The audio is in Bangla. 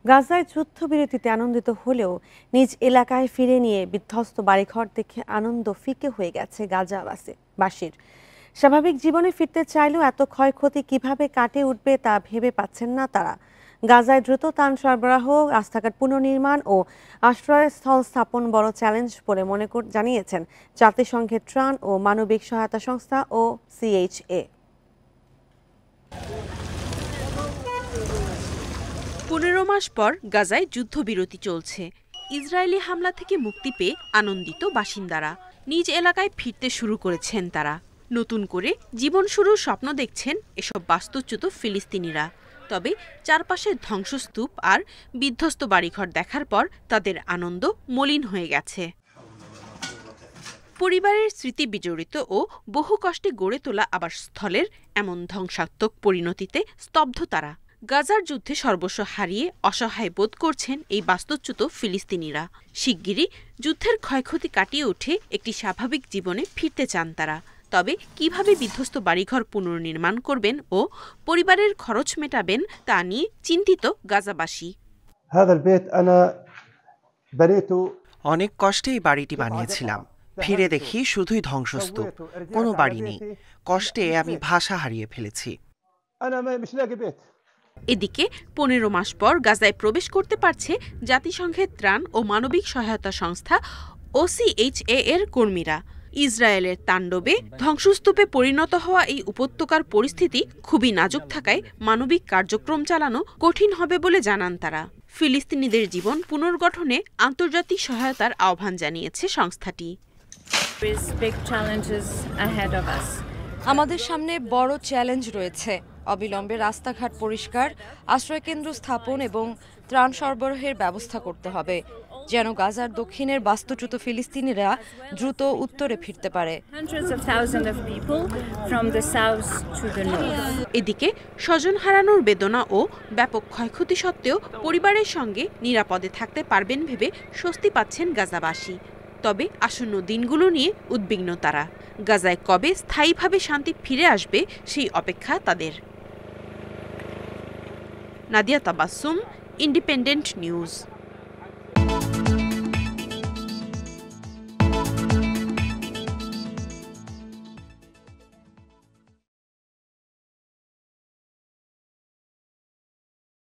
গাজায় যুদ্ধবিরতিতে আনন্দিত হলেও নিজ এলাকায় ফিরে নিয়ে বিধ্বস্ত বাড়িঘর দেখে আনন্দ ফিকে হয়ে গেছে গাজাবাসীর। স্বাভাবিক জীবনে ফিরতে চাইলেও এত ক্ষয়ক্ষতি কিভাবে কাটিয়ে উঠবে তা ভেবে পাচ্ছেন না তারা। গাজায় দ্রুত ত্রাণ সরবরাহ, রাস্তাঘাট পুনর্নির্মাণ ও আশ্রয়স্থল স্থাপন বড় চ্যালেঞ্জ বলে জানিয়েছেন জাতিসংঘের ত্রাণ ও মানবিক সহায়তা সংস্থা ও CHA। 15 মাস পর গাজায় যুদ্ধবিরতি চলছে। ইসরায়েলি হামলা থেকে মুক্তি পেয়ে আনন্দিত বাসিন্দারা নিজ এলাকায় ফিরতে শুরু করেছেন তারা। নতুন করে জীবন শুরুর স্বপ্ন দেখছেন এসব বাস্তুচ্যুত ফিলিস্তিনিরা। তবে চারপাশের ধ্বংসস্তূপ আর বিধ্বস্ত বাড়িঘর দেখার পর তাদের আনন্দ মলিন হয়ে গেছে। পরিবারের স্মৃতি বিজড়িত ও বহু কষ্টে গড়ে তোলা আবাসস্থলের এমন ধ্বংসাত্মক পরিণতিতে স্তব্ধ তারা। গাজার যুদ্ধে সর্বস্ব হারিয়ে অসহায় বোধ করছেন এই বাস্তুচ্যুত ফিলিস্তিনিরা। শিগগিরই যুদ্ধের ক্ষয়ক্ষতি কাটিয়ে উঠে একটি স্বাভাবিক জীবনে ফিরতে চান তারা। তবে কিভাবে বিধ্বস্ত বাড়িঘর পুনর্নির্মাণ করবেন ও পরিবারের খরচ মেটাবেন তা নিয়ে চিন্তিত গাজাবাসী। অনেক কষ্টে এই বাড়িটি বানিয়েছিলাম। ফিরে দেখি শুধুই ধ্বংসস্তূপ, কোনো বাড়ি নেই। কষ্টে আমি ভাষা হারিয়ে ফেলেছি। এদিকে 15 মাস পর গাজায় প্রবেশ করতে পারছে জাতিসংঘের ত্রাণ ও মানবিক সহায়তা সংস্থা OCHA এর কর্মীরা। ইসরায়েলের তাণ্ডবে ধ্বংসস্তূপে পরিণত হওয়া এই উপত্যকার পরিস্থিতি খুবই নাজুক থাকায় মানবিক কার্যক্রম চালানো কঠিন হবে বলে জানান তারা। ফিলিস্তিনিদের জীবন পুনর্গঠনে আন্তর্জাতিক সহায়তার আহ্বান জানিয়েছে সংস্থাটি। আমাদের সামনে বড় চ্যালেঞ্জ রয়েছে। অবিলম্বে রাস্তাঘাট পরিষ্কার, আশ্রয়কেন্দ্র স্থাপন এবং ত্রাণ সরবরাহের ব্যবস্থা করতে হবে, যেন গাজার দক্ষিণের বাস্তুচ্যুত ফিলিস্তিনিরা দ্রুত উত্তরে ফিরতে পারে। এদিকে স্বজন হারানোর বেদনা ও ব্যাপক ক্ষয়ক্ষতি সত্ত্বেও পরিবারের সঙ্গে নিরাপদে থাকতে পারবেন ভেবে স্বস্তি পাচ্ছেন গাজাবাসী। তবে আসন্ন দিনগুলো নিয়ে উদ্বিগ্ন তারা। গাজায় কবে স্থায়ীভাবে শান্তি ফিরে আসবে সেই অপেক্ষা তাদের। Nadia Tabassum, independent news.